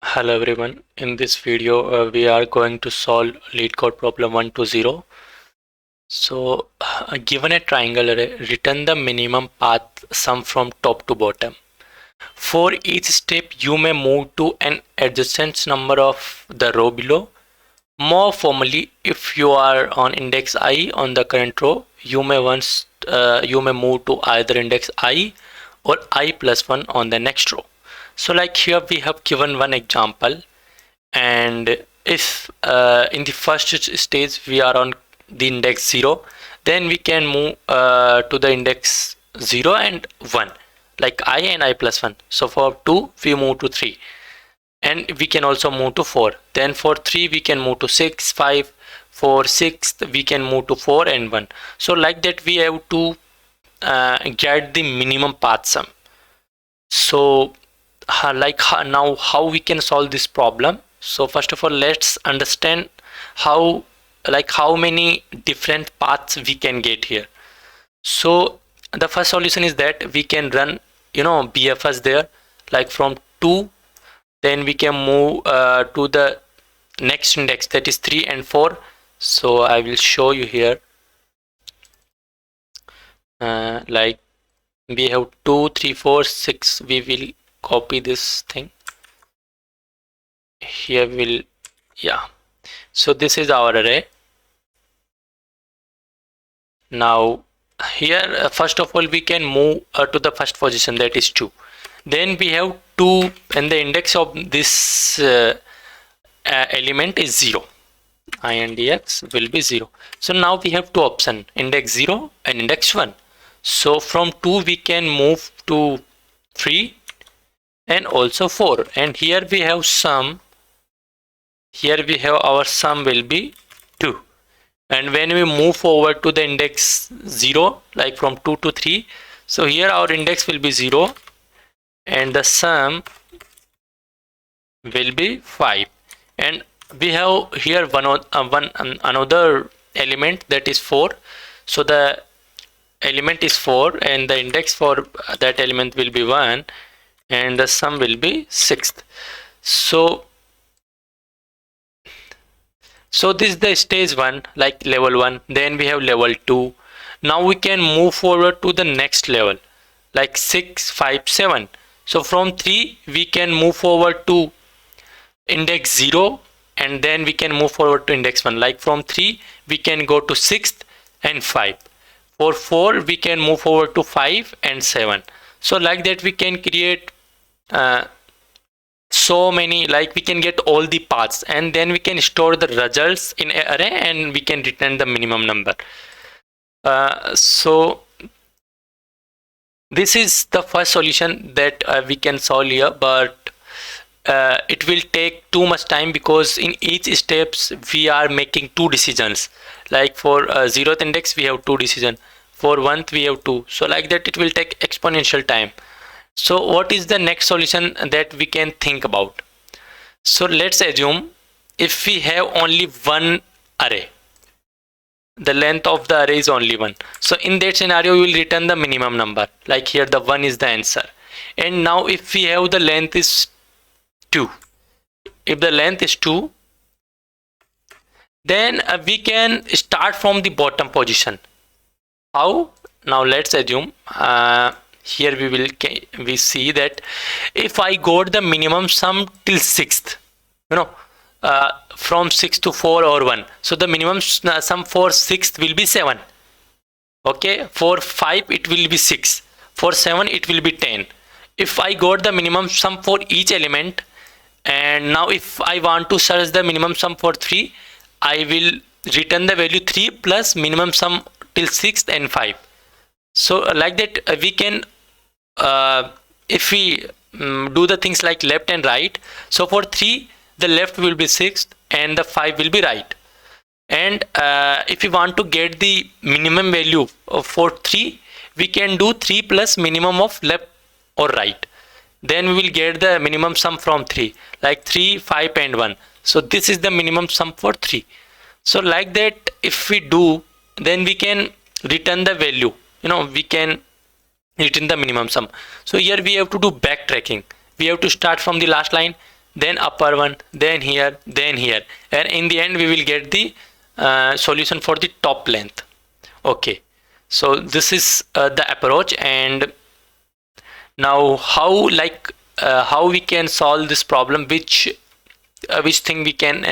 Hello everyone, in this video we are going to solve LeetCode problem 120. Given a triangle array, return the minimum path sum from top to bottom. For each step you may move to an adjacent number of the row below. More formally, if you are on index I on the current row, you may move to either index I or I plus 1 on the next row. So like here we have given one example, and if in the first stage we are on the index 0, then we can move to the index 0 and 1, like I and I plus 1. So for 2 we move to 3, and we can also move to 4. Then for 3 we can move to 6, 5. For 6 we can move to 4 and 1. So like that we have to get the minimum path sum. So now how we can solve this problem. So first of all, let's understand how many different paths we can get here. So the first solution is that we can run BFS there, like from 2, then we can move to the next index, that is 3 and 4. So I will show you here, like we have 2, 3, 4, 6. We will copy this thing here. So this is our array. Now here first of all we can move to the first position, that is 2. Then we have 2 and the index of this element is 0. I and dx will be 0. So now we have two options, index 0 and index 1. So from 2 we can move to 3 and also 4, and here we have sum. Here we have our sum will be 2, and when we move forward to the index 0, like from 2 to 3, so here our index will be 0 and the sum will be 5, and we have here another element, that is 4. So the element is 4 and the index for that element will be 1 and the sum will be 6. So this is the stage 1, like level 1. Then we have level 2. Now we can move forward to the next level, like 6, 5, 7. So from 3 we can move forward to index 0, and then we can move forward to index 1. Like from 3 we can go to 6 and 5. For 4 we can move forward to 5 and 7. So like that we can create so many, like we can get all the paths, and then we can store the results in an array and we can return the minimum number. So this is the first solution that we can solve here, but it will take too much time, because in each steps we are making 2 decisions. Like for 0th index we have 2 decisions, for 1th we have 2. So like that it will take exponential time. So what is the next solution that we can think about? So let's assume if we have only one array, the length of the array is only 1. So in that scenario we will return the minimum number, like here the 1 is the answer. And now if we have the length is 2, if the length is 2, then we can start from the bottom position. How? Now let's assume here we see that if I got the minimum sum till 6th, from 6 to 4 or 1, so the minimum sum for 6th will be 7. Okay, for 5 it will be 6, for 7 it will be 10. If I got the minimum sum for each element, and now if I want to search the minimum sum for 3, I will return the value 3 plus minimum sum till 6th and 5. So like that we can if we do the things like left and right. So for 3 the left will be 6th and the 5 will be right. And if we want to get the minimum value for 3, we can do 3 plus minimum of left or right. Then we will get the minimum sum from 3, like 3, 5 and 1. So this is the minimum sum for 3. So like that if we do, then we can return the value, we can return the minimum sum. So here we have to do backtracking. We have to start from the last line, then upper one, then here, and in the end we will get the solution for the top length. Okay, so this is the approach. And now how we can solve this problem, which thing we can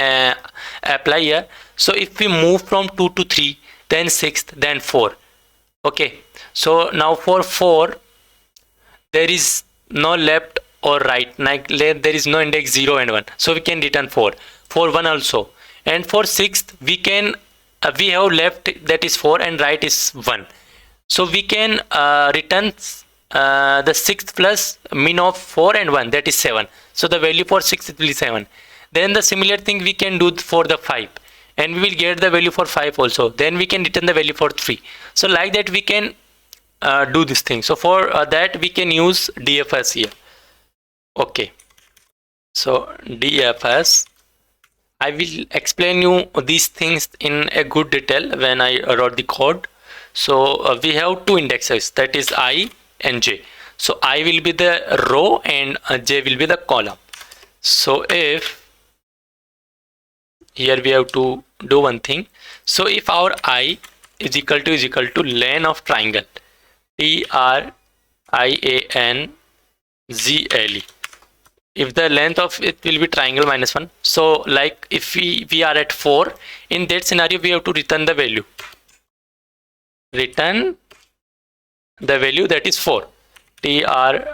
apply here. So if we move from 2 to 3, then 6, then 4. Okay, so now for 4 there is no left or right, like there is no index 0 and 1, so we can return 4. For 1 also. And for 6th we can we have left, that is 4, and right is 1, so we can return the 6th plus min of 4 and 1, that is 7. So the value for 6 will be 7. Then the similar thing we can do for the 5, and we will get the value for 5 also. Then we can return the value for 3. So like that we can do this thing. So for that we can use DFS here. Okay, so DFS, I will explain you these things in a good detail when I wrote the code. So we have two indexes, that is I and j. So I will be the row and j will be the column. So if here we have to do one thing. So if our I is equal to length of triangle, triangle, if the length of it will be triangle minus 1. So like if we are at 4, in that scenario we have to return the value, that is 4, triangle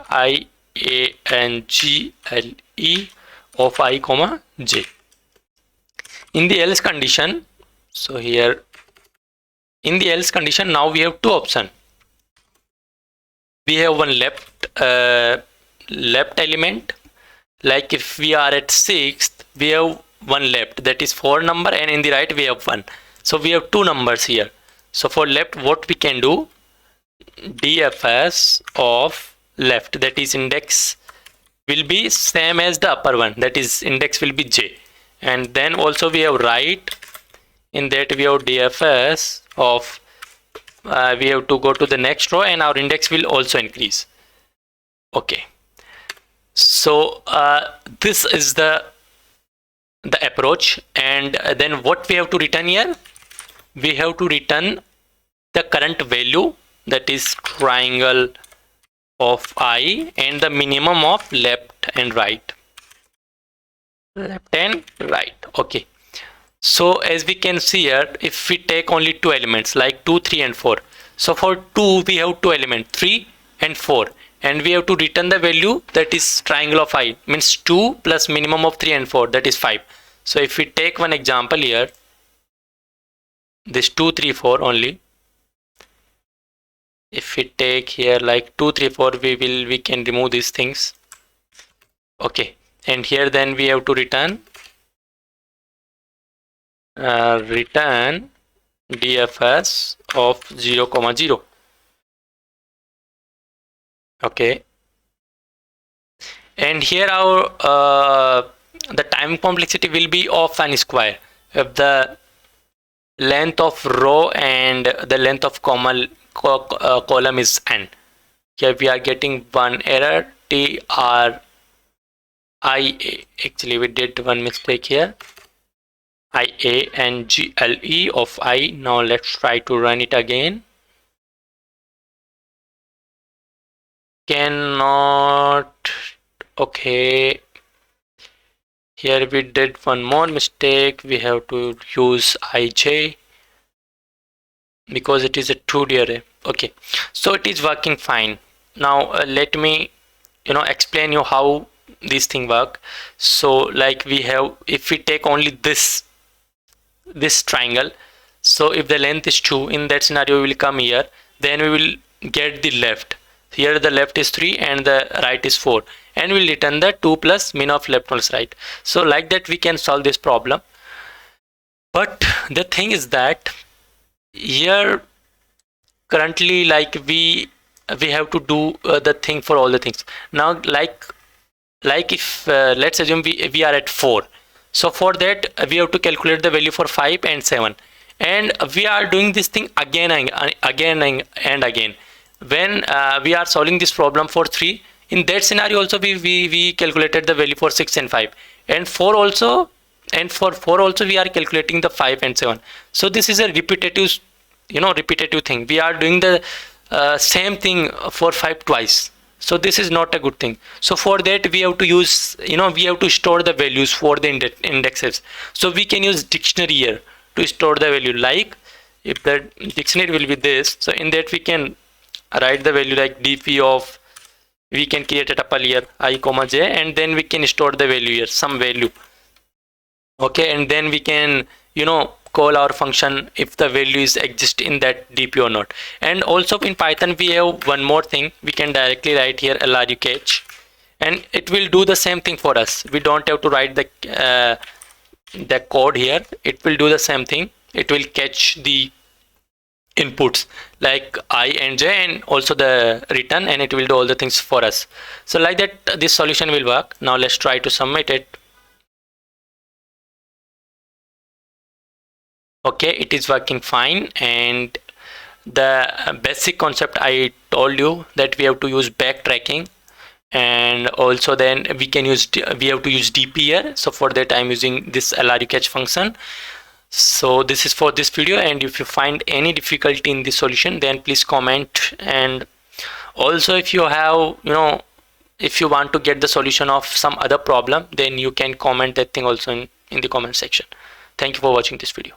of I comma j. In the else condition, so here in the else condition, now we have two options. We have one left element, like if we are at 6th we have one left, that is 4 number, and in the right we have 1. So we have two numbers here. So for left, what we can do, DFS of left, that is index will be same as the upper one, that is index will be j. And then also we have right, in that we have DFS of we have to go to the next row and our index will also increase. Okay, so this is the approach. And then what we have to return here, we have to return the current value, that is triangle of I, and the minimum of left and right. Okay, so as we can see here, if we take only two elements like 2, 3 and 4, so for 2 we have two elements 3 and 4, and we have to return the value, that is triangle of I, means 2 plus minimum of 3 and 4, that is 5. So if we take one example here, this 2, 3, 4 only, if we take here like 2, 3, 4, we can remove these things. Okay, and here then we have to return DFS of 0, 0. Okay, and here our the time complexity will be of n square if the length of row and the length of column is n. Here we are getting one error, TRIA. Actually we did one mistake here, IANGLE of I. Now let's try to run it again. Cannot. Okay, here we did one more mistake. We have to use IJ because it is a 2D array. Okay, so it is working fine. Now let me explain you how this thing work. So like we have, if we take only this triangle, so if the length is 2, in that scenario we will come here, then we will get the left. Here the left is 3 and the right is 4, and we'll return the 2 plus min of left plus right. So like that we can solve this problem. But the thing is that here currently like we have to do the thing for all the things. Now like if let's assume we are at 4, so for that we have to calculate the value for 5 and 7, and we are doing this thing again and again. When we are solving this problem for 3, in that scenario also we calculated the value for 6 and 5, and 4 also, and for 4 also we are calculating the 5 and 7. So this is a repetitive, repetitive thing. We are doing the same thing for 5 twice. So this is not a good thing. So for that we have to use, we have to store the values for the indexes. So we can use dictionary here to store the value. Like if the dictionary will be this, so in that we can write the value like dp of, we can create a tuple here I comma j, and then we can store the value here, some value. Okay, and then we can call our function if the values exist in that dp or not. And also in Python we have one more thing, we can directly write here LRU catch, and it will do the same thing for us. We don't have to write the code here, it will do the same thing. It will catch the inputs like I and j and also the return, and it will do all the things for us. So like that this solution will work. Now let's try to submit it. Okay, it is working fine. And the basic concept I told you, that we have to use backtracking, and also then we have to use dp here. So for that I'm using this LRU catch function. So this is for this video, and if you find any difficulty in this solution, then please comment. And also if you have, if you want to get the solution of some other problem, then you can comment that thing also in the comment section. Thank you for watching this video.